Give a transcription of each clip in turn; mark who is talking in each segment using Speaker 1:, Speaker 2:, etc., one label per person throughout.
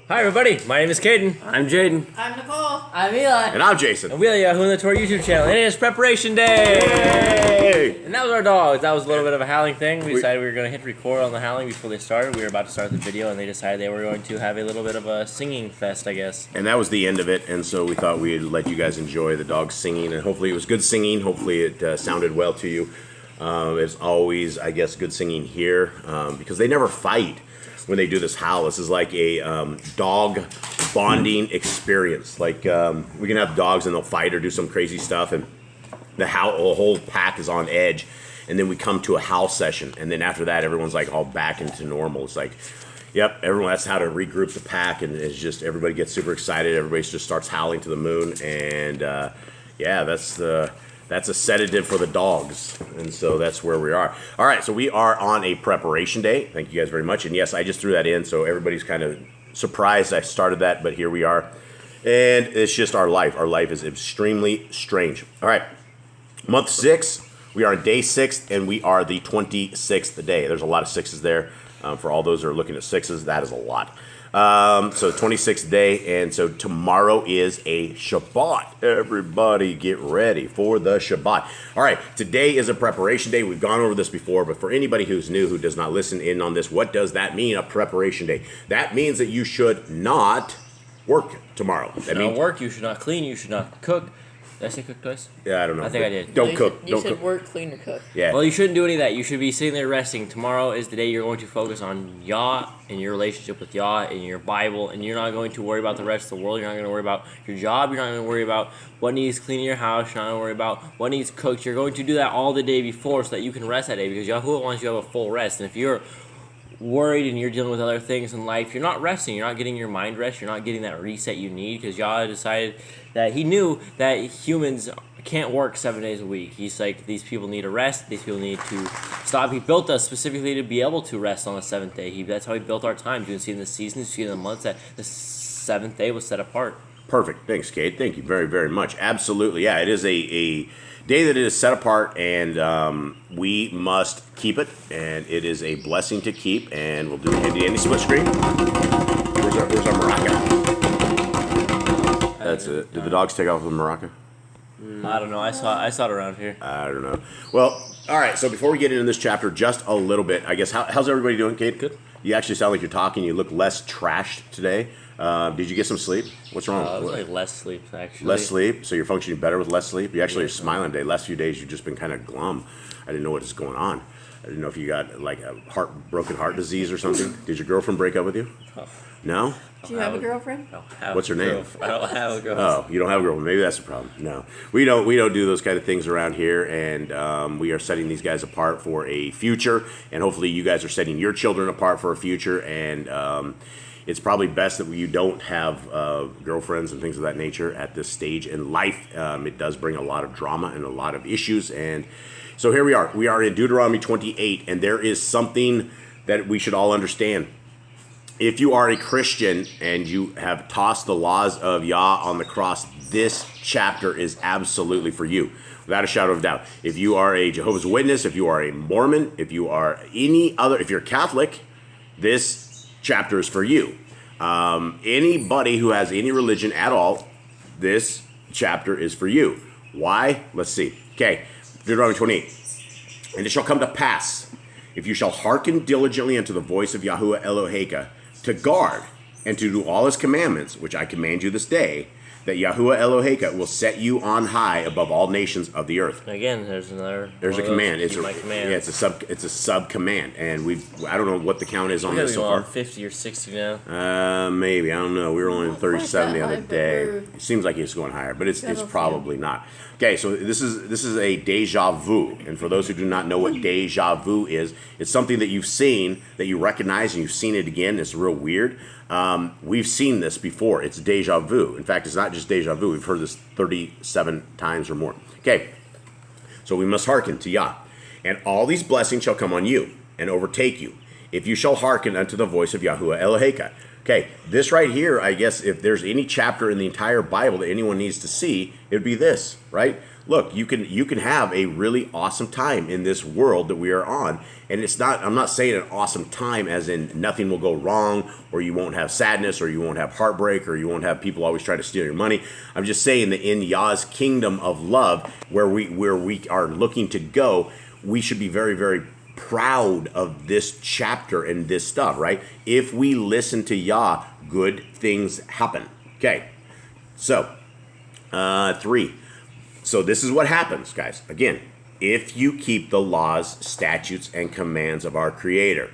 Speaker 1: Hi everybody, my name is Caden.
Speaker 2: I'm Jaden.
Speaker 3: I'm Nicole.
Speaker 4: I'm Eli.
Speaker 2: And I'm Jason.
Speaker 1: And we are Yahoo in the Torah YouTube channel. And it is preparation day!
Speaker 2: Yay!
Speaker 1: And that was our dogs. That was a little bit of a howling thing. We decided we were going to hit record on the howling before they started. We were about to start the video and they decided they were going to have a little bit of a singing fest, I guess.
Speaker 2: And that was the end of it, and so we thought we'd let you guys enjoy the dogs singing, and hopefully it was good singing. Hopefully it sounded well to you. It's always, I guess, good singing here because they never fight when they do this howl. This is like a dog bonding experience. Like we can have dogs and they'll fight or do some crazy stuff, and the whole pack is on edge, and then we come to a howl session, and then after that everyone's like all back into normal. It's like, yep, everyone, that's how to regroup the pack, and it's just everybody gets super excited. Everybody just starts howling to the moon, and yeah, that's a sedative for the dogs, and so that's where we are. All right, so we are on a preparation day. Thank you guys very much, and yes, I just threw that in, so everybody's kind of surprised I started that, but here we are, and it's just our life. Our life is extremely strange. All right, month 6, we are on day 6, and we are the 26th day. There's a lot of 6s there. For all those that are looking at 6s, that is a lot. So 26th day, and so tomorrow is a Shabbat. Everybody get ready for the Shabbat. All right, today is a preparation day. We've gone over this before, but for anybody who's new, who does not listen in on this, what does that mean, a preparation day? That means that you should not work tomorrow.
Speaker 1: You should not work, you should not clean, you should not cook. Did I say cook twice?
Speaker 2: Yeah, I don't know.
Speaker 1: I think I did.
Speaker 2: Don't cook.
Speaker 3: You should work, clean, or cook.
Speaker 2: Yeah.
Speaker 1: Well, you shouldn't do any of that. You should be sitting there resting. Tomorrow is the day you're going to focus on Yah and your relationship with Yah and your Bible, and you're not going to worry about the rest of the world. You're not going to worry about your job. You're not going to worry about what needs cleaning your house. You're not going to worry about what needs cooked. You're going to do that all the day before so that you can rest that day, because Yahuwah wants you to have a full rest. And if you're worried and you're dealing with other things in life, you're not resting. You're not getting your mind rest. You're not getting that reset you need, because Yah decided that he knew that humans can't work 7 days a week. He's like, these people need a rest. These people need to stop. He built us specifically to be able to rest on the 7th day. That's how he built our time. You can see in the seasons, you see in the months that the 7th day was set apart.
Speaker 2: Perfect. Thanks, Kate. Thank you very, very much. Absolutely. Yeah, it is a day that is set apart, and we must keep it, and it is a blessing to keep, and we'll do any split screen. Where's our maraca? That's it. Did the dogs take off the maraca?
Speaker 1: I don't know. I saw it around here.
Speaker 2: I don't know. Well, all right. So before we get into this chapter, just a little bit, I guess. How's everybody doing, Kate?
Speaker 1: Good.
Speaker 2: You actually sound like you're talking. You look less trashed today. Did you get some sleep? What's wrong?
Speaker 1: It was like less sleep, actually.
Speaker 2: Less sleep. So you're functioning better with less sleep. You actually are smiling today. Last few days you've just been kind of glum. I didn't know what is going on. I didn't know if you got like a broken heart disease or something. Did your girlfriend break up with you?
Speaker 1: Oh.
Speaker 2: No.
Speaker 3: Do you have a girlfriend?
Speaker 2: What's her name?
Speaker 1: I don't have a girlfriend.
Speaker 2: Oh, you don't have a girlfriend. Maybe that's the problem. No, we don't do those kind of things around here, and we are setting these guys apart for a future, and hopefully you guys are setting your children apart for a future, and it's probably best that you don't have girlfriends and things of that nature at this stage in life. It does bring a lot of drama and a lot of issues, and so here we are. We are in Deuteronomy 28, and there is something that we should all understand. If you are a Christian and you have tossed the laws of Yah on the cross, this chapter is absolutely for you, without a shadow of doubt. If you are a Jehovah's Witness, if you are a Mormon, if you are if you're Catholic, this chapter is for you. Anybody who has any religion at all, this chapter is for you. Why? Let's see. Okay, Deuteronomy 28. And it shall come to pass, if you shall hearken diligently unto the voice of Yahuwah Eloheka, to guard and to do all his commandments, which I command you this day, that Yahuwah Eloheka will set you on high above all nations of the earth.
Speaker 1: Again, there's
Speaker 2: a command. It's a sub command, and I don't know what the count is on this so far.
Speaker 1: 50 or 60 now.
Speaker 2: Maybe, I don't know. We were only 37 the other day. It seems like it's going higher, but it's probably not. Okay, so this is a deja vu, and for those who do not know what deja vu is, it's something that you've seen, that you recognize, and you've seen it again. It's real weird. We've seen this before. It's deja vu. In fact, it's not just deja vu. We've heard this 37 times or more. Okay, so we must hearken to Yah. And all these blessings shall come on you and overtake you, if you shall hearken unto the voice of Yahuwah Eloheka. Okay, this right here, I guess, if there's any chapter in the entire Bible that anyone needs to see, it would be this, right? look, you can have a really awesome time in this world that we are on. And it's not, I'm not saying an awesome time as in nothing will go wrong, or you won't have sadness, or you won't have heartbreak, or you won't have people always try to steal your money. I'm just saying that in Yah's kingdom of love, where we are looking to go, we should be very, very proud of this chapter and this stuff, right? If we listen to Yah, good things happen. Okay, so 3. So this is what happens, guys. Again, if you keep the laws, statutes, and commands of our Creator,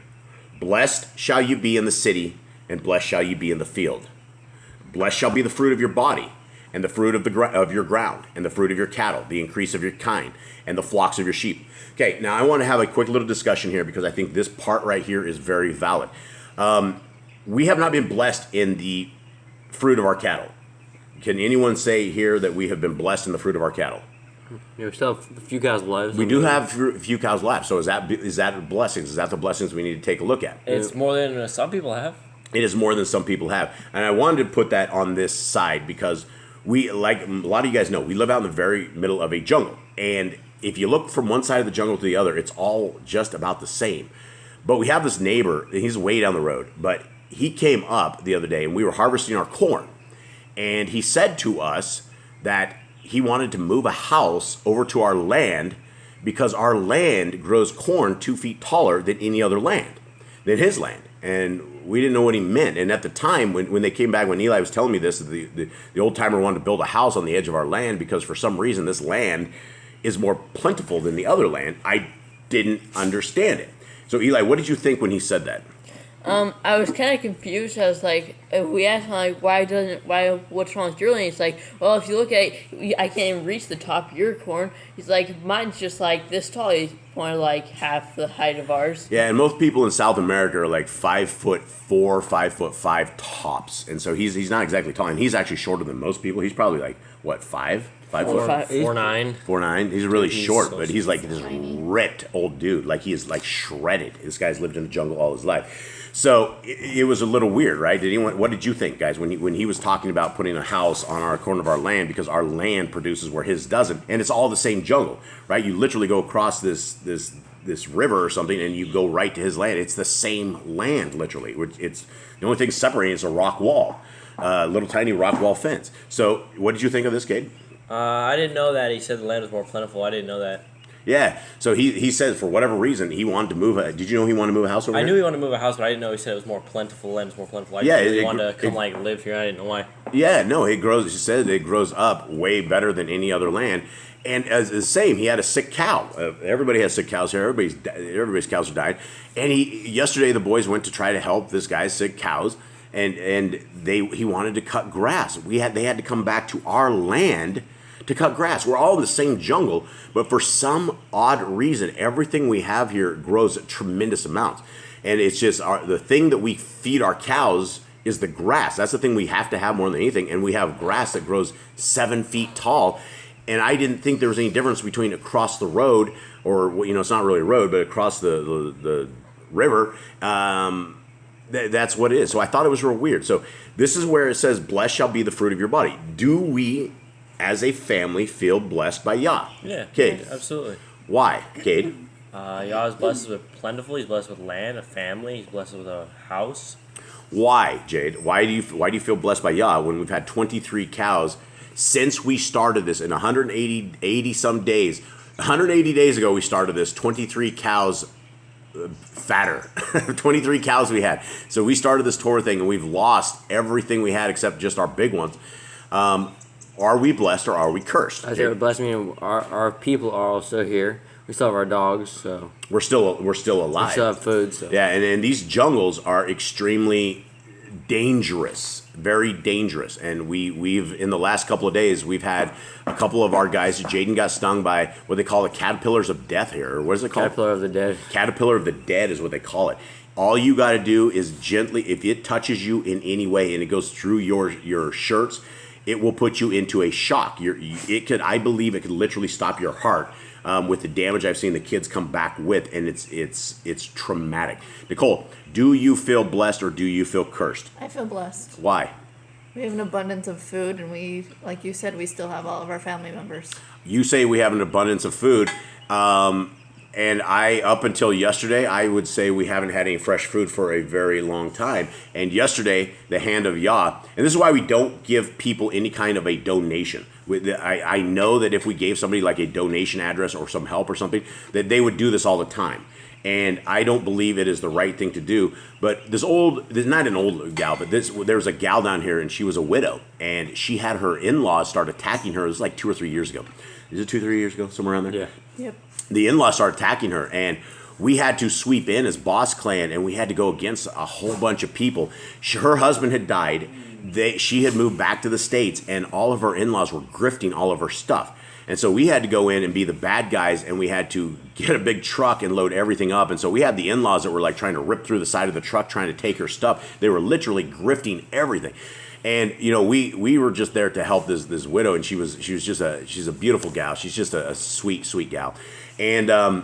Speaker 2: blessed shall you be in the city, and blessed shall you be in the field. Blessed shall be the fruit of your body, and the fruit of your ground, and the fruit of your cattle, the increase of your kind, and the flocks of your sheep. Okay, now I want to have a quick little discussion here because I think this part right here is very valid. We have not been blessed in the fruit of our cattle. Can anyone say here that we have been blessed in the fruit of our cattle?
Speaker 1: Yeah, we still have a few cows lives.
Speaker 2: We do have a few cows left. So is that blessings? Is that the blessings we need to take a look at?
Speaker 1: It's more than some people have.
Speaker 2: It is more than some people have. And I wanted to put that on this side because we, like a lot of you guys know, we live out in the very middle of a jungle. And if you look from one side of the jungle to the other, it's all just about the same. But we have this neighbor, and he's way down the road, but he came up the other day and we were harvesting our corn. And he said to us that he wanted to move a house over to our land because our land grows corn 2 feet taller than any other land, than his land. And we didn't know what he meant. And at the time, when they came back, when Eli was telling me this, the old timer wanted to build a house on the edge of our land because for some reason this land is more plentiful than the other land. I didn't understand it. So Eli, what did you think when he said that?
Speaker 3: I was kind of confused. I was like, if we asked him, like, what's wrong with your land? He's like, well, if you look at it, I can't even reach the top of your corn. He's like, mine's just like this tall. He's more like half the height of ours.
Speaker 2: Yeah, and most people in South America are like 5'4", 5'5" tops. And so he's not exactly tall. And he's actually shorter than most people. He's probably like, what, 5 foot?
Speaker 1: 4'9".
Speaker 2: 4'9". He's really short,
Speaker 1: so
Speaker 2: but he's like this ripped old dude. Like he is like shredded. This guy's lived in the jungle all his life. So it was a little weird, right? What did you think, guys, when he was talking about putting a house on our corner of our land because our land produces where his doesn't, and it's all the same jungle, right? You literally go across this river or something, and you go right to his land. It's the same land, literally. It's the only thing separating is a rock wall, little tiny rock wall fence. So what did you think of this, Cade?
Speaker 1: I didn't know that. He said the land was more plentiful. I didn't know that.
Speaker 2: Yeah, so he said for whatever reason he wanted to move. Did you know he wanted to move a house over here?
Speaker 1: I knew he wanted to move a house, but I didn't know he said it was more plentiful. Land is more plentiful.
Speaker 2: Yeah,
Speaker 1: he wanted to come live here. I didn't know why.
Speaker 2: Yeah, no, it grows. He said it grows up way better than any other land. And as the same, he had a sick cow. Everybody has sick cows here. Everybody's cows are dying. And yesterday the boys went to try to help this guy's sick cows, and he wanted to cut grass. They had to come back to our land to cut grass. We're all in the same jungle, but for some odd reason, everything we have here grows at tremendous amounts. And it's just the thing that we feed our cows is the grass. That's the thing we have to have more than anything. And we have grass that grows 7 feet tall. And I didn't think there was any difference between across the road, or it's not really a road, but across the river. That's what it is. So I thought it was real weird. So this is where it says, "Blessed shall be the fruit of your body." Do we, as a family, feel blessed by Yah?
Speaker 1: Yeah,
Speaker 2: Cade.
Speaker 1: absolutely.
Speaker 2: Why, Cade?
Speaker 1: Yah is blessed with plentiful. He's blessed with land, a family. He's blessed with a house.
Speaker 2: Why, Jade? Why do you feel blessed by Yah when we've had 23 cows since we started this in 180 some days? 180 days ago we started this. 23 cows fatter. 23 cows we had. So we started this Torah thing and we've lost everything we had except just our big ones. Are we blessed or are we cursed?
Speaker 1: I say we're blessed, meaning our people are also here. We still have our dogs, so
Speaker 2: we're still alive.
Speaker 1: We still have food, so
Speaker 2: yeah. And these jungles are extremely dangerous, very dangerous. And we've in the last couple of days we've had a couple of our guys. Jaden got stung by what they call the caterpillars of death here. Or what is it called?
Speaker 1: Caterpillar of the dead.
Speaker 2: Caterpillar of the dead is what they call it. All you got to do is gently, if it touches you in any way and it goes through your shirts, it will put you into a shock. I believe it could literally stop your heart with the damage I've seen the kids come back with, and it's traumatic. Nicole, do you feel blessed or do you feel cursed?
Speaker 3: I feel blessed.
Speaker 2: Why?
Speaker 4: We have an abundance of food, and we, like you said, we still have all of our family members.
Speaker 2: You say we have an abundance of food, and up until yesterday, I would say we haven't had any fresh food for a very long time. And yesterday, the hand of Yah, and this is why we don't give people any kind of a donation. I know that if we gave somebody like a donation address or some help or something, that they would do this all the time. And I don't believe it is the right thing to do. But this not an old gal, but there was a gal down here, and she was a widow. And she had her in-laws start attacking her. It was like 2 or 3 years ago. Is it 2 or 3 years ago? Somewhere around there?
Speaker 1: Yeah.
Speaker 4: Yep.
Speaker 2: The in-laws started attacking her. And we had to sweep in as boss clan, and we had to go against a whole bunch of people. Her husband had died. She had moved back to the States, and all of her in-laws were grifting all of her stuff. And so we had to go in and be the bad guys, and we had to get a big truck and load everything up. And so we had the in-laws that were like trying to rip through the side of the truck, trying to take her stuff. They were literally grifting everything. And we were just there to help this widow, and she's a beautiful gal. She's just a sweet gal. And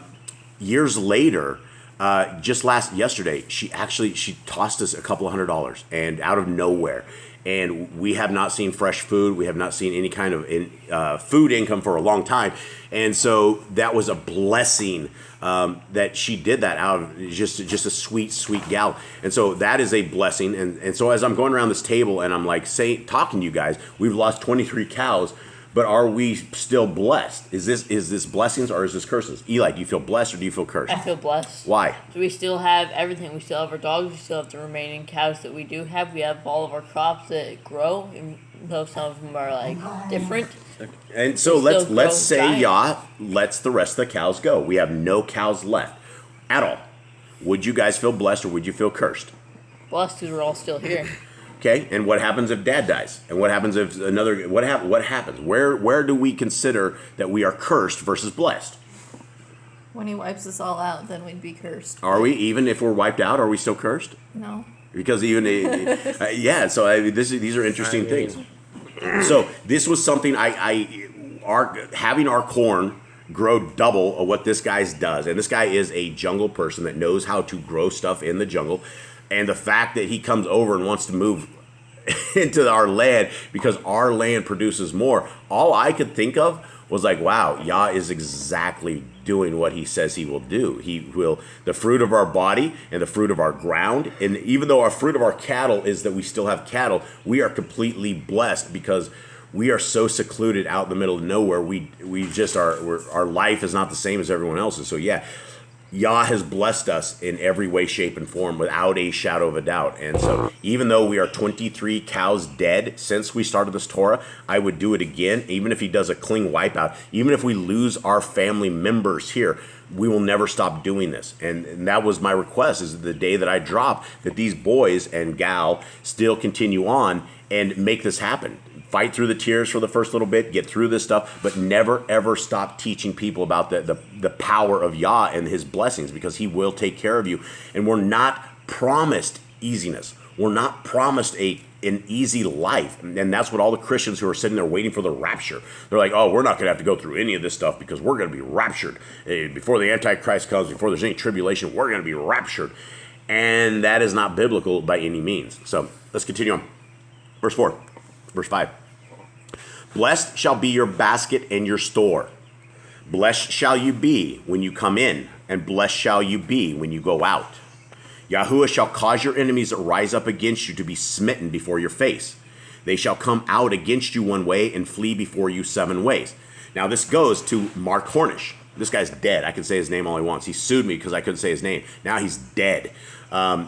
Speaker 2: years later, yesterday, she tossed us a couple of $100, and out of nowhere. And we have not seen fresh food. We have not seen any kind of food income for a long time. And so that was a blessing that she did that out of just a sweet gal. And so that is a blessing. And so as I'm going around this table and I'm like talking to you guys, we've lost 23 cows, but are we still blessed? Is this blessings or is this curses? Eli, do you feel blessed or do you feel cursed?
Speaker 3: I feel blessed.
Speaker 2: Why?
Speaker 3: So we still have everything. We still have our dogs. We still have the remaining cows that we do have. We have all of our crops that grow, and though some of them are like different.
Speaker 2: And so let's say Yah lets the rest of the cows go. We have no cows left at all. Would you guys feel blessed or would you feel cursed?
Speaker 3: Blessed because we're all still here.
Speaker 2: Okay, and what happens if Dad dies? And what happens if what happens? Where do we consider that we are cursed versus blessed?
Speaker 4: When he wipes us all out, then we'd be cursed.
Speaker 2: Are we? Even if we're wiped out, are we still cursed?
Speaker 4: No.
Speaker 2: Because yeah. So these are interesting things. So this was something having our corn grow double of what this guy does, and this guy is a jungle person that knows how to grow stuff in the jungle. And the fact that he comes over and wants to move into our land because our land produces more, all I could think of was like, wow, Yah is exactly doing what he says he will do. He will, the fruit of our body and the fruit of our ground. And even though our fruit of our cattle is that we still have cattle, we are completely blessed because we are so secluded out in the middle of nowhere. Our life is not the same as everyone else's. So yeah, Yah has blessed us in every way, shape, and form without a shadow of a doubt. And so even though we are 23 cows dead since we started this Torah, I would do it again, even if he does a clean wipeout. Even if we lose our family members here, we will never stop doing this. And that was my request, is the day that I drop, that these boys and gal still continue on and make this happen. Fight through the tears for the first little bit, get through this stuff, but never, ever stop teaching people about the power of Yah and his blessings, because he will take care of you. And we're not promised easiness. We're not promised an easy life. And that's what all the Christians who are sitting there waiting for the rapture, they're like, oh, we're not going to have to go through any of this stuff because we're going to be raptured. Before the Antichrist comes, before there's any tribulation, we're going to be raptured. And that is not biblical by any means. So let's continue on. Verse 4. Verse 5. Blessed shall be your basket and your store. Blessed shall you be when you come in, and blessed shall you be when you go out. Yahuwah shall cause your enemies that rise up against you to be smitten before your face. They shall come out against you one way and flee before you 7 ways. Now this goes to Mark Hornish. This guy's dead. I can say his name all he wants. He sued me because I couldn't say his name. Now he's dead.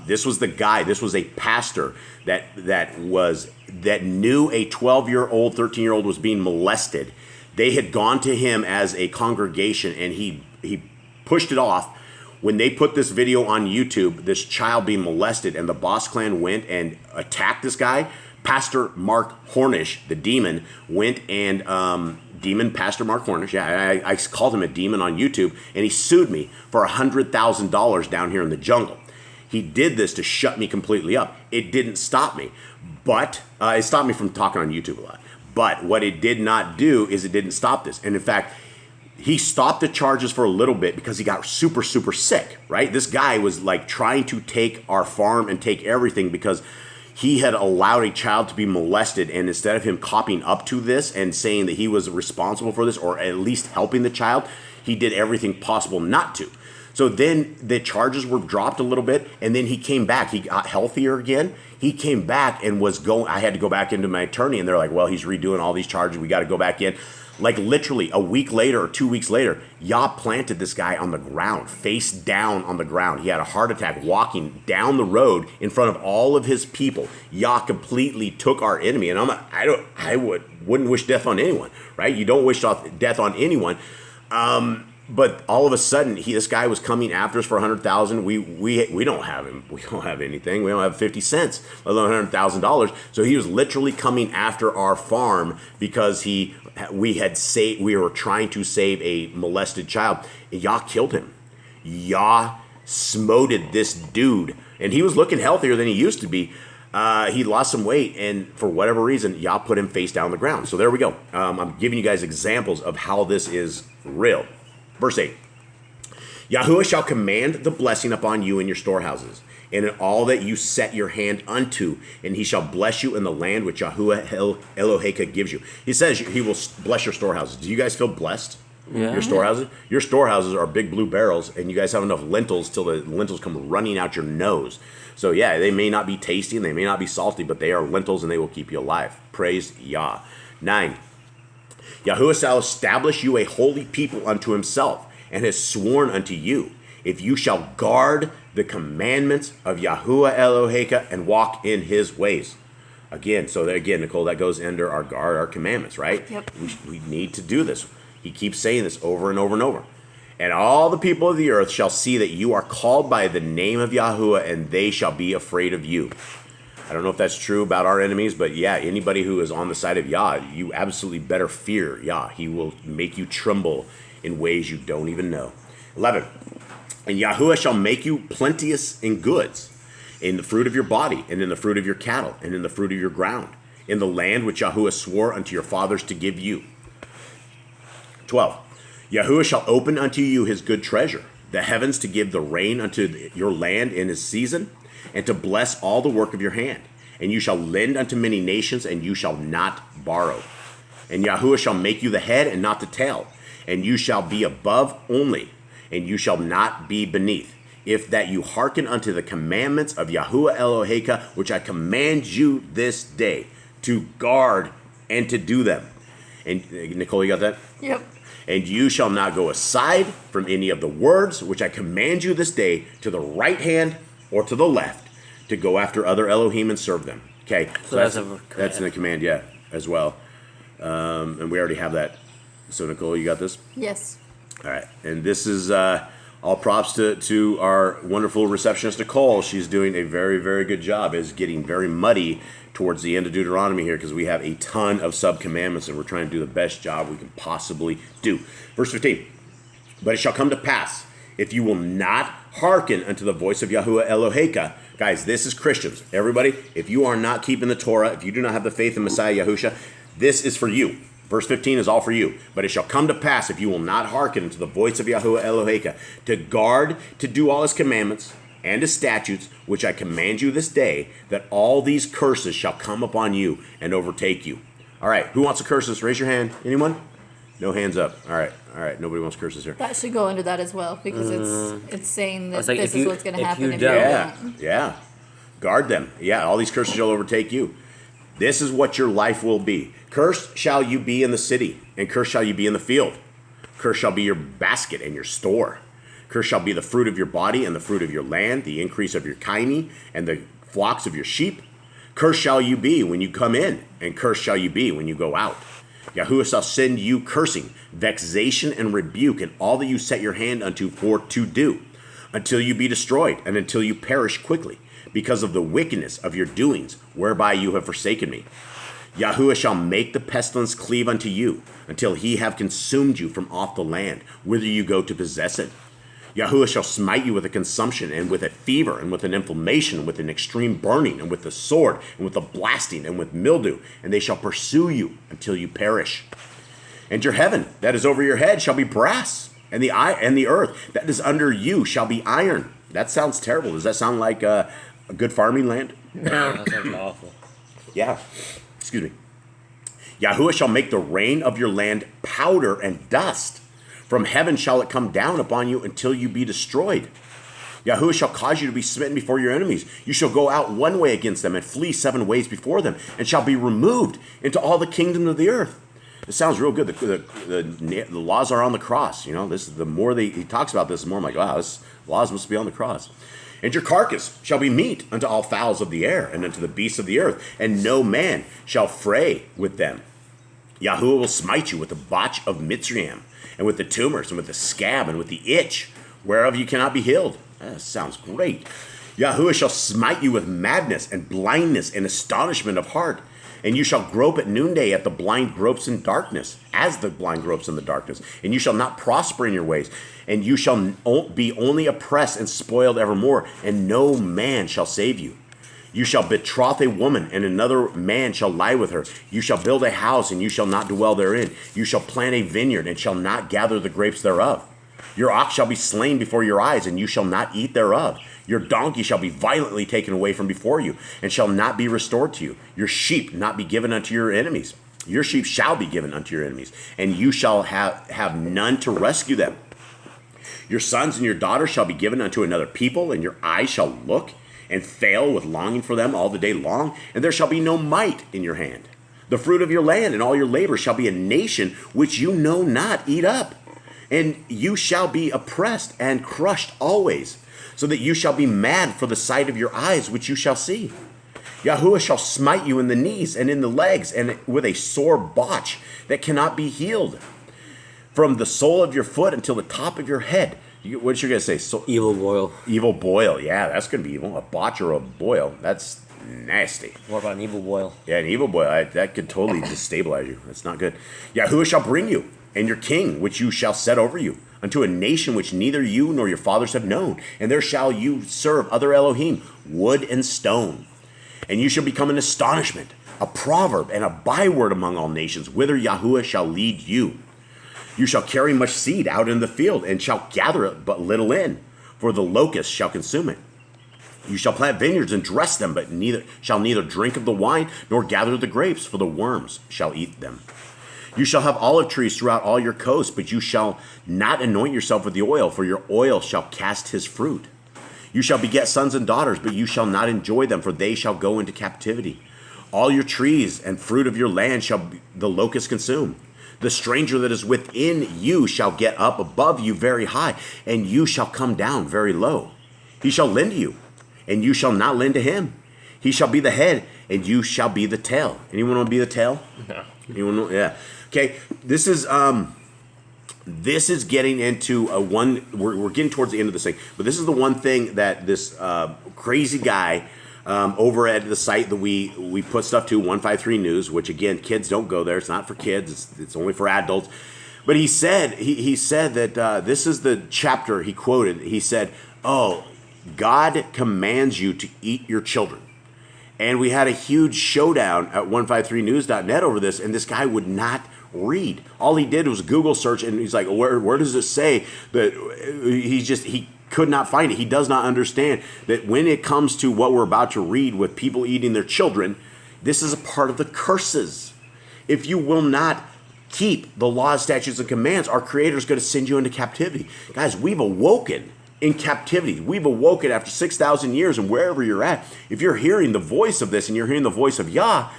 Speaker 2: This was the guy. This was a pastor that knew a 12-year-old, 13-year-old was being molested. They had gone to him as a congregation, and he pushed it off. When they put this video on YouTube, this child being molested, and the Boss Clan went and attacked this guy, Pastor Mark Hornish, the demon, went and demon Pastor Mark Hornish. Yeah, I called him a demon on YouTube, and he sued me for $100,000 down here in the jungle. He did this to shut me completely up. It didn't stop me, but it stopped me from talking on YouTube a lot. But what it did not do is it didn't stop this. And in fact, he stopped the charges for a little bit because he got super, super sick, right? This guy was like trying to take our farm and take everything because he had allowed a child to be molested, and instead of him copying up to this and saying that he was responsible for this, or at least helping the child, he did everything possible not to. So then the charges were dropped a little bit, and then he came back. He got healthier again. He came back and was going. I had to go back into my attorney, and they're like, well, he's redoing all these charges. We got to go back in. Like literally a week later or 2 weeks later, Yah planted this guy on the ground, face down on the ground. He had a heart attack walking down the road in front of all of his people. Yah completely took our enemy, and I wouldn't wish death on anyone, right? You don't wish death on anyone. But all of a sudden, this guy was coming after us for $100,000. We don't have him. We don't have anything. We don't have 50 cents, let alone $100,000. So he was literally coming after our farm because we were trying to save a molested child. Yah killed him. Yah smoted this dude, and he was looking healthier than he used to be. He lost some weight, and for whatever reason, Yah put him face down on the ground. So there we go. I'm giving you guys examples of how this is real. Verse 8, Yahuwah shall command the blessing upon you in your storehouses, and in all that you set your hand unto, and he shall bless you in the land which Yahuwah Eloheka gives you. He says he will bless your storehouses. Do you guys feel blessed?
Speaker 1: Yeah.
Speaker 2: Your storehouses? Your storehouses are big blue barrels, and you guys have enough lentils till the lentils come running out your nose. So yeah, they may not be tasty and they may not be salty, but they are lentils and they will keep you alive. Praise Yah. 9. Yahuwah shall establish you a holy people unto himself, and has sworn unto you, if you shall guard the commandments of Yahuwah Eloheka and walk in his ways. Again, Nicole, that goes under our commandments, right?
Speaker 4: Yep.
Speaker 2: We need to do this. He keeps saying this over and over and over. And all the people of the earth shall see that you are called by the name of Yahuwah, and they shall be afraid of you. I don't know if that's true about our enemies, but yeah, anybody who is on the side of Yah, you absolutely better fear Yah. He will make you tremble in ways you don't even know. 11. And Yahuwah shall make you plenteous in goods, in the fruit of your body, and in the fruit of your cattle, and in the fruit of your ground, in the land which Yahuwah swore unto your fathers to give you. 12. Yahuwah shall open unto you his good treasure, the heavens to give the rain unto your land in his season, and to bless all the work of your hand. And you shall lend unto many nations, and you shall not borrow. And Yahuwah shall make you the head and not the tail, and you shall be above only, and you shall not be beneath, if that you hearken unto the commandments of Yahuwah Eloheka, which I command you this day, to guard and to do them. And Nicole, you got that?
Speaker 4: Yep.
Speaker 2: And you shall not go aside from any of the words which I command you this day, to the right hand or to the left, to go after other Elohim and serve them. Okay, so that's in the command, yeah, as well. And we already have that. So Nicole, you got this?
Speaker 4: Yes.
Speaker 2: All right, and this is all props to our wonderful receptionist Nicole. She's doing a very, very good job. It's getting very muddy towards the end of Deuteronomy here because we have a ton of sub-commandments and we're trying to do the best job we can possibly do. Verse 15, but it shall come to pass, if you will not hearken unto the voice of Yahuwah Eloheka. Guys, this is Christians. Everybody, if you are not keeping the Torah, if you do not have the faith in Messiah Yahusha, this is for you. Verse 15 is all for you. But it shall come to pass, if you will not hearken unto the voice of Yahuwah Eloheka, to guard, to do all his commandments and his statutes, which I command you this day, that all these curses shall come upon you and overtake you. All right, who wants to curse us? Raise your hand. Anyone? No hands up. All right. Nobody wants curses here.
Speaker 4: That should go into that as well because it's saying that
Speaker 1: like,
Speaker 4: this is what's going to happen if you
Speaker 1: don't.
Speaker 2: Yeah. Guard them. Yeah, all these curses shall overtake you. This is what your life will be. Cursed shall you be in the city, and cursed shall you be in the field. Cursed shall be your basket and your store. Cursed shall be the fruit of your body and the fruit of your land, the increase of your kine and the flocks of your sheep. Cursed shall you be when you come in, and cursed shall you be when you go out. Yahuwah shall send you cursing, vexation, and rebuke in all that you set your hand unto for to do, until you be destroyed, and until you perish quickly, because of the wickedness of your doings, whereby you have forsaken me. Yahuwah shall make the pestilence cleave unto you, until he have consumed you from off the land, whither you go to possess it. Yahuwah shall smite you with a consumption, and with a fever, and with an inflammation, and with an extreme burning, and with the sword, and with a blasting, and with mildew, and they shall pursue you until you perish. And your heaven that is over your head shall be brass, and the earth that is under you shall be iron. That sounds terrible. Does that sound like a good farming land?
Speaker 1: That sounds awful.
Speaker 2: Yeah. Excuse me. Yahuwah shall make the rain of your land powder and dust. From heaven shall it come down upon you until you be destroyed. Yahuwah shall cause you to be smitten before your enemies. You shall go out one way against them and flee 7 ways before them, and shall be removed into all the kingdom of the earth. It sounds real good. The laws are on the cross. You know, this is the more he talks about this, the more I'm like, wow, this laws must be on the cross. And your carcass shall be meat unto all fowls of the air, and unto the beasts of the earth, and no man shall fray with them. Yahuwah will smite you with the botch of Mitzrayim, and with the tumors, and with the scab, and with the itch, whereof you cannot be healed. That sounds great. Yahuwah shall smite you with madness, and blindness, and astonishment of heart. And you shall grope at noonday at the blind gropes in darkness, as the blind gropes in the darkness. And you shall not prosper in your ways. And you shall be only oppressed and spoiled evermore, and no man shall save you. You shall betroth a woman, and another man shall lie with her. You shall build a house, and you shall not dwell therein. You shall plant a vineyard, and shall not gather the grapes thereof. Your ox shall be slain before your eyes, and you shall not eat thereof. Your donkey shall be violently taken away from before you, and shall not be restored to you. Your sheep not be given unto your enemies. Your sheep shall be given unto your enemies, and you shall have none to rescue them. Your sons and your daughters shall be given unto another people, and your eyes shall look and fail with longing for them all the day long, and there shall be no might in your hand. The fruit of your land and all your labor shall be a nation which you know not eat up. And you shall be oppressed and crushed always, so that you shall be mad for the sight of your eyes, which you shall see. Yahuwah shall smite you in the knees and in the legs, and with a sore botch that cannot be healed. From the sole of your foot until the top of your head. What you going to say?
Speaker 1: Evil boil.
Speaker 2: Evil boil. Yeah, that's going to be evil. A botch or a boil. That's nasty.
Speaker 1: What about an evil boil?
Speaker 2: Yeah, an evil boil. That could totally destabilize you. That's not good. Yahuwah shall bring you, and your king, which you shall set over you, unto a nation which neither you nor your fathers have known. And there shall you serve other Elohim, wood and stone. And you shall become an astonishment, a proverb, and a byword among all nations, whither Yahuwah shall lead you. You shall carry much seed out in the field, and shall gather it but little in, for the locust shall consume it. You shall plant vineyards and dress them, but shall neither drink of the wine, nor gather the grapes, for the worms shall eat them. You shall have olive trees throughout all your coasts, but you shall not anoint yourself with the oil, for your oil shall cast his fruit. You shall beget sons and daughters, but you shall not enjoy them, for they shall go into captivity. All your trees and fruit of your land shall the locust consume. The stranger that is within you shall get up above you very high, and you shall come down very low. He shall lend to you, and you shall not lend to him. He shall be the head, and you shall be the tail. Anyone want to be the tail?
Speaker 1: No.
Speaker 2: Anyone? Yeah. Okay. This is getting into one. We're getting towards the end of this thing, but this is the one thing that this crazy guy over at the site that we put stuff to, 153 News, which again, kids don't go there. It's not for kids. It's only for adults. But he said that this is the chapter he quoted. He said, "Oh, God commands you to eat your children." And we had a huge showdown at 153news.net over this, and this guy would not read. All he did was Google search, and he's like, where does it say that? He could not find it. He does not understand that when it comes to what we're about to read with people eating their children, this is a part of the curses. If you will not keep the laws, statutes, and commands, our Creator is going to send you into captivity. Guys, we've awoken in captivity. We've awoken after 6,000 years, and wherever you're at, if you're hearing the voice of this and you're hearing the voice of Yah,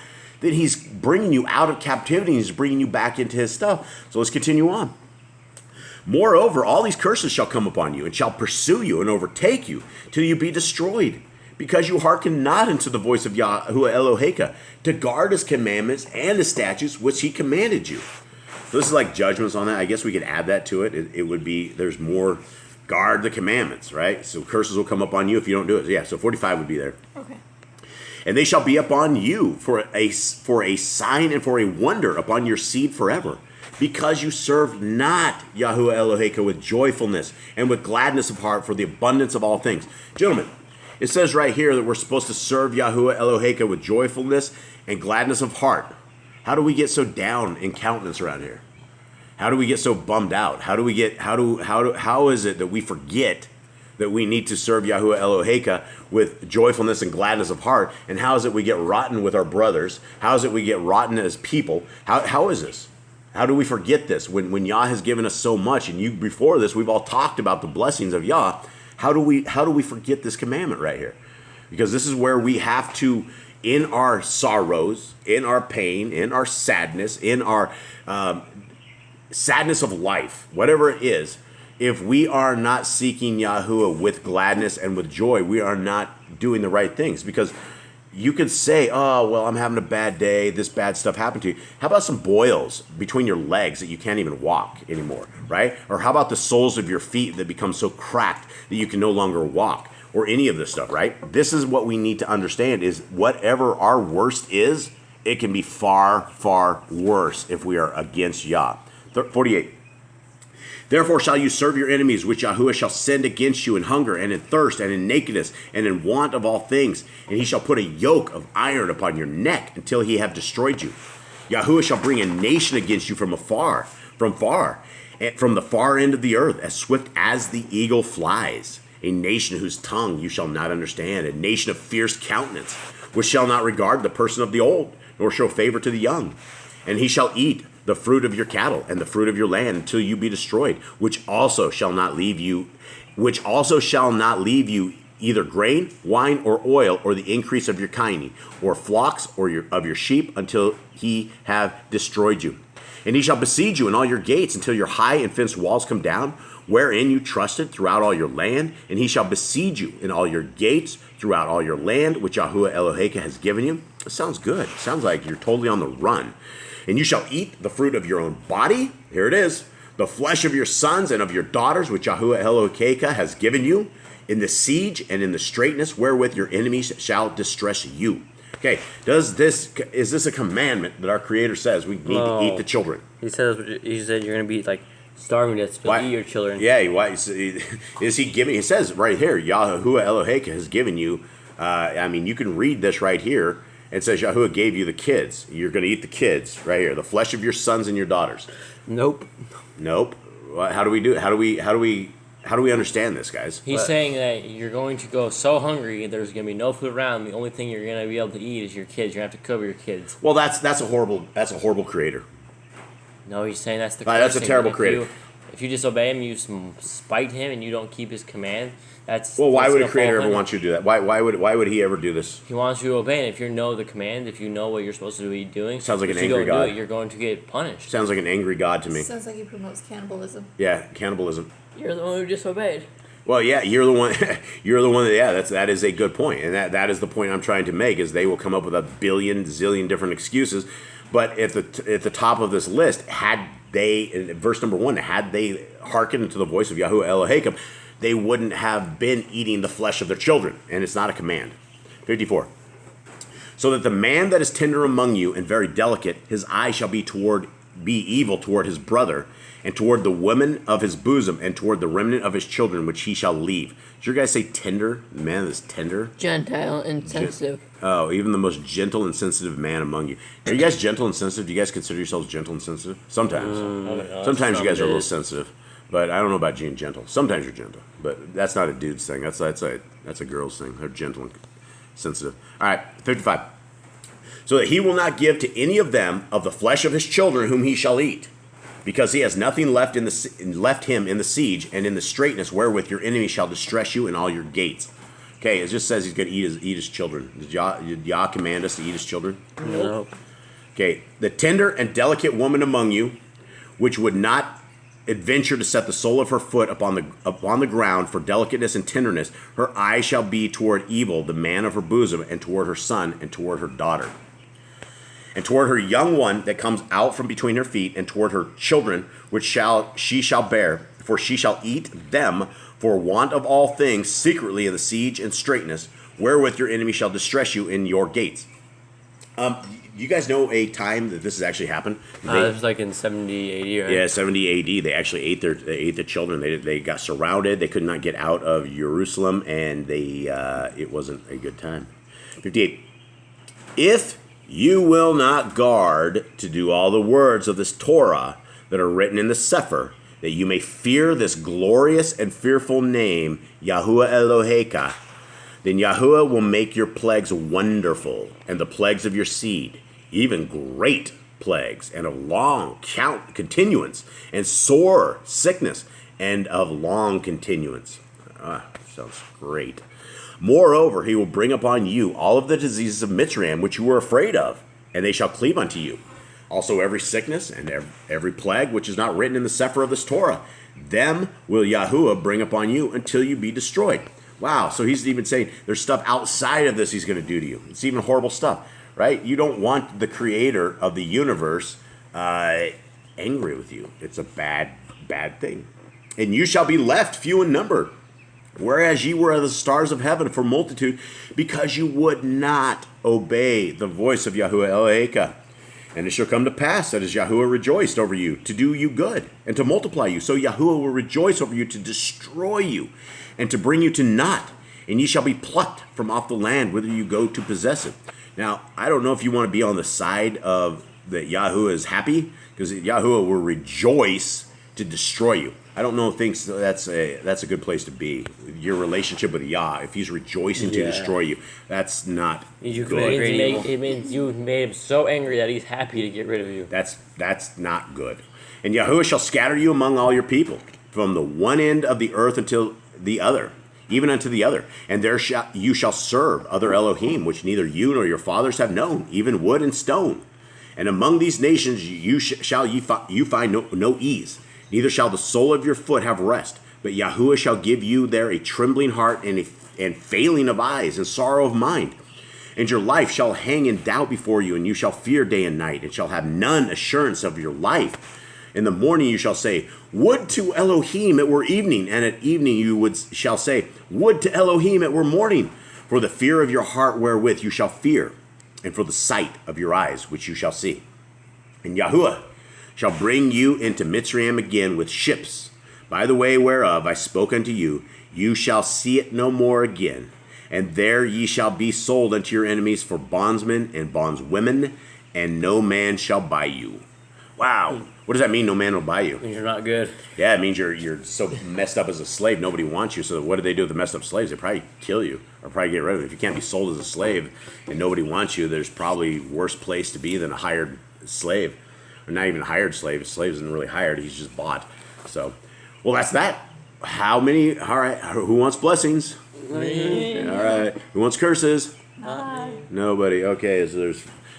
Speaker 2: then he's bringing you out of captivity and he's bringing you back into his stuff. So let's continue on. Moreover, all these curses shall come upon you and shall pursue you and overtake you till you be destroyed, because you hearken not unto the voice of Yahuwah Eloheka to guard his commandments and his statutes which he commanded you. So this is like judgments on that. I guess we could add that to it. It would be, there's more, guard the commandments, right? So curses will come upon you if you don't do it. Yeah, so 45 would be there.
Speaker 4: Okay.
Speaker 2: And they shall be upon you for a sign and for a wonder upon your seed forever, because you serve not Yahuwah Eloheka with joyfulness and with gladness of heart for the abundance of all things. Gentlemen, it says right here that we're supposed to serve Yahuwah Eloheka with joyfulness and gladness of heart. How do we get so down in countenance around here? How do we get so bummed out? How is it that we forget that we need to serve Yahuwah Eloheka with joyfulness and gladness of heart? And how is it we get rotten with our brothers? How is it we get rotten as people? How is this? How do we forget this when Yah has given us so much? And you before this, we've all talked about the blessings of Yah. How do we forget this commandment right here? Because this is where we have to, in our sorrows, in our pain, in our sadness, in our sadness of life, whatever it is, if we are not seeking Yahuwah with gladness and with joy, we are not doing the right things. Because you could say, oh, well, I'm having a bad day, this bad stuff happened to you. How about some boils between your legs that you can't even walk anymore, right? Or how about the soles of your feet that become so cracked that you can no longer walk? Or any of this stuff, right? This is what we need to understand is whatever our worst is, it can be far, far worse if we are against Yah. 48. Therefore shall you serve your enemies, which Yahuwah shall send against you in hunger and in thirst and in nakedness and in want of all things. And he shall put a yoke of iron upon your neck until he have destroyed you. Yahuwah shall bring a nation against you from the far end of the earth, as swift as the eagle flies. A nation whose tongue you shall not understand, a nation of fierce countenance, which shall not regard the person of the old, nor show favor to the young. And he shall eat the fruit of your cattle and the fruit of your land until you be destroyed, which also shall not leave you either grain, wine, or oil, or the increase of your kine, or flocks, or of your sheep, until he have destroyed you. And he shall besiege you in all your gates until your high and fenced walls come down, wherein you trusted throughout all your land. And he shall besiege you in all your gates throughout all your land, which Yahuwah Eloheka has given you. It sounds good. It sounds like you're totally on the run. And you shall eat the fruit of your own body. Here it is. The flesh of your sons and of your daughters, which Yahuwah Eloheka has given you, in the siege and in the straitness wherewith your enemies shall distress you. Okay, is this a commandment that our Creator says we need to eat the children?
Speaker 1: He said you're going to be like starving to death if you eat your children.
Speaker 2: Yeah, why is he giving? He says right here, Yahuwah Eloheka has given you. You can read this right here. It says Yahuwah gave you the kids. You're going to eat the kids right here, the flesh of your sons and your daughters.
Speaker 1: Nope.
Speaker 2: How do we do it? How do we understand this, guys?
Speaker 1: He's saying that you're going to go so hungry, there's going to be no food around. The only thing you're going to be able to eat is your kids. You're going to have to cover your kids.
Speaker 2: Well, that's a horrible creator.
Speaker 1: No, he's saying that's the.
Speaker 2: That's a terrible creator.
Speaker 1: If you disobey him, you spite him, and you don't keep his command.
Speaker 2: Why would a creator ever want you to do that? Why would he ever do this?
Speaker 1: He wants you to obey, and if you know the command, if you know what you're supposed to be doing,
Speaker 2: sounds like an angry
Speaker 1: God. If you don't do
Speaker 2: God.
Speaker 1: it, you're going to get punished.
Speaker 2: Sounds like an angry God to me.
Speaker 4: Sounds like he promotes cannibalism.
Speaker 2: Yeah, cannibalism.
Speaker 3: You're the one who disobeyed.
Speaker 2: Well, yeah, you're the one. You're the one. That is a good point, and that is the point I'm trying to make. Is they will come up with a zillion different excuses, but at the top of this list, had they, in verse number 1, had they hearkened to the voice of Yahuwah Eloheka, they wouldn't have been eating the flesh of their children, and it's not a command. 54. So that the man that is tender among you and very delicate, his eye shall be evil toward his brother, and toward the woman of his bosom, and toward the remnant of his children, which he shall leave. Did your guys say tender? The man that's tender?
Speaker 3: Gentile and sensitive.
Speaker 2: Even the most gentle and sensitive man among you. Are you guys gentle and sensitive? Do you guys consider yourselves gentle and sensitive? Sometimes. Sometimes you guys are a little sensitive. But I don't know about being gentle. Sometimes you're gentle. But that's not a dude's thing. That's a girl's thing. They're gentle and sensitive. All right, 55. So that he will not give to any of them of the flesh of his children whom he shall eat, because he has nothing left him in the siege and in the straitness wherewith your enemy shall distress you in all your gates. Okay, it just says he's going to eat his children. Did Yah command us to eat his children?
Speaker 1: Nope.
Speaker 2: Okay, the tender and delicate woman among you, which would not adventure to set the sole of her foot upon the ground for delicateness and tenderness, her eye shall be toward evil, the man of her bosom, and toward her son, and toward her daughter, and toward her young one that comes out from between her feet, and toward her children, which she shall bear, for she shall eat them for want of all things secretly in the siege and straitness, wherewith your enemy shall distress you in your gates. You guys know a time that this has actually happened?
Speaker 1: It was like in 70 AD, right?
Speaker 2: Yeah, 70 AD. They actually ate the children. They got surrounded. They could not get out of Jerusalem, and it wasn't a good time. 58. If you will not guard to do all the words of this Torah that are written in the Sefer, that you may fear this glorious and fearful name, Yahuwah Eloheka. Then Yahuwah will make your plagues wonderful, and the plagues of your seed, even great plagues, and of long continuance, and sore sickness, and of long continuance. Sounds great. Moreover, he will bring upon you all of the diseases of Mitzrayim, which you were afraid of, and they shall cleave unto you. Also every sickness and every plague which is not written in the Sefer of this Torah, them will Yahuwah bring upon you until you be destroyed. Wow, so he's even saying there's stuff outside of this he's going to do to you. It's even horrible stuff, right? You don't want the creator of the universe angry with you. It's a bad thing. And you shall be left few in number, whereas ye were the stars of heaven for multitude, because you would not obey the voice of Yahuwah Eloheka. And it shall come to pass that as Yahuwah rejoiced over you, to do you good, and to multiply you, so Yahuwah will rejoice over you to destroy you, and to bring you to naught. And ye shall be plucked from off the land, whither you go to possess it. Now, I don't know if you want to be on the side of that Yahuwah is happy, because Yahuwah will rejoice to destroy you. I don't know if thinks that's a good place to be. Your relationship with Yah, if he's rejoicing to destroy you, that's not good.
Speaker 1: It means you made him so angry that he's happy to get rid of you.
Speaker 2: That's not good. And Yahuwah shall scatter you among all your people, from the one end of the earth until the other, even unto the other. And there you shall serve other Elohim, which neither you nor your fathers have known, even wood and stone. And among these nations you find no ease. Neither shall the sole of your foot have rest, but Yahuwah shall give you there a trembling heart and failing of eyes and sorrow of mind. And your life shall hang in doubt before you, and you shall fear day and night, and shall have none assurance of your life. In the morning you shall say, would to Elohim it were evening, and at evening you shall say, would to Elohim it were morning. For the fear of your heart wherewith you shall fear, and for the sight of your eyes which you shall see. And Yahuwah shall bring you into Mitzrayim again with ships, by the way whereof I spoke unto you. You shall see it no more again. And there ye shall be sold unto your enemies for bondsmen and bondswomen, and no man shall buy you. Wow. What does that mean, no man will buy you?
Speaker 1: It means you're not good.
Speaker 2: Yeah, it means you're so messed up as a slave, nobody wants you. So what do they do with the messed up slaves? They probably kill you or probably get rid of you. If you can't be sold as a slave and nobody wants you, there's probably worse place to be than a hired slave. Or not even a hired slave. A slave isn't really hired. He's just bought. So, well, that's that. How many? All right. Who wants blessings?
Speaker 1: Me.
Speaker 2: All right. Who wants curses? Nobody. Okay. So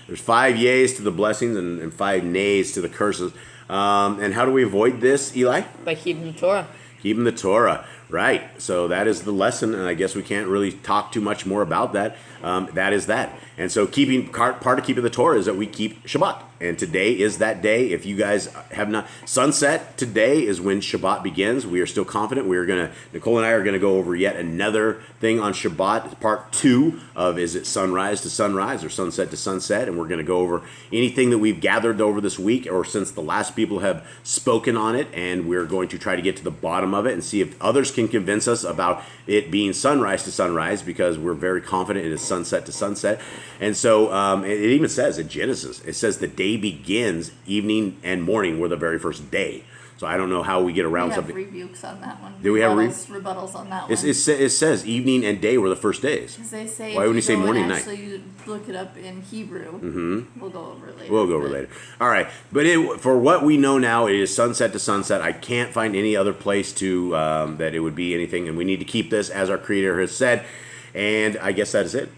Speaker 2: there's 5 yays to the blessings and 5 nays to the curses. And how do we avoid this, Eli?
Speaker 3: By keeping the Torah.
Speaker 2: Keeping the Torah. Right. So that is the lesson, and I guess we can't really talk too much more about that. That is that. And so part of keeping the Torah is that we keep Shabbat. And today is that day. If you guys have not, sunset today is when Shabbat begins. We are still confident. Nicole and I are going to go over yet another thing on Shabbat, part 2 of is it sunrise to sunrise or sunset to sunset. And we're going to go over anything that we've gathered over this week or since the last people have spoken on it. And we're going to try to get to the bottom of it and see if others can convince us about it being sunrise to sunrise, because we're very confident it is sunset to sunset. And so it even says in Genesis, it says the day begins, evening and morning were the very first day. So I don't know how we get around
Speaker 4: we have
Speaker 2: something.
Speaker 4: rebukes on that one.
Speaker 2: Do we have
Speaker 4: rebuttals on that one?
Speaker 2: It says evening and day were the first days.
Speaker 4: Because they say
Speaker 2: why wouldn't you say morning and night?
Speaker 4: Actually, look it up in Hebrew. We'll go over it later.
Speaker 2: We'll go over later. All right, but for what we know now, it is sunset to sunset. I can't find any other place to that it would be anything, and we need to keep this as our Creator has said. And I guess that is it.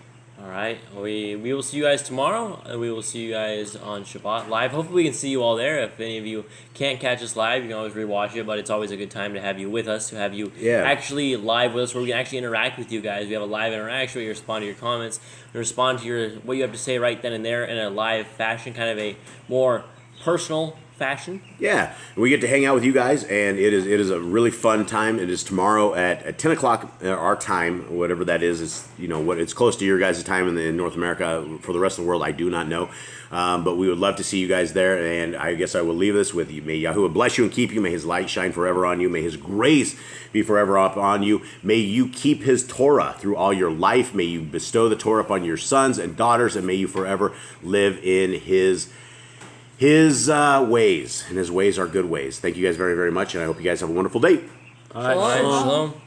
Speaker 1: All right. We will see you guys tomorrow, and we will see you guys on Shabbat live. Hopefully we can see you all there. If any of you can't catch us live, you can always rewatch it, but it's always a good time to have you with us, to have you actually live with us, where we can actually interact with you guys. We have a live interaction where you respond to your comments, and respond to what you have to say right then and there in a live fashion, kind of a more personal fashion.
Speaker 2: Yeah, we get to hang out with you guys, and it is a really fun time. It is tomorrow at 10 o'clock our time, whatever that is. It's it's close to your guys' time in North America. For the rest of the world, I do not know, but we would love to see you guys there. And I guess I will leave this with you. May Yahuwah bless you and keep you. May His light shine forever on you. May His grace be forever upon you. May you keep His Torah through all your life. May you bestow the Torah upon your sons and daughters, and may you forever live in His His ways, and His ways are good ways. Thank you guys very, very much, and I hope you guys have a wonderful day.
Speaker 1: All right,
Speaker 3: Shalom.
Speaker 1: Shalom.